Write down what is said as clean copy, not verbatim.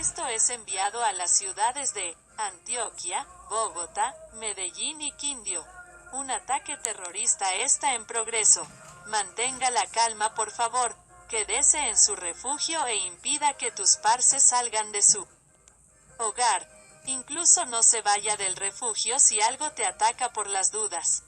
Esto es enviado a las ciudades de Antioquia, Bogotá, Medellín y Quindío. Un ataque terrorista está en progreso. Mantenga la calma, por favor. Quédese en su refugio e impida que tus parces salgan de su hogar. Incluso no se vaya del refugio si algo te ataca por las dudas.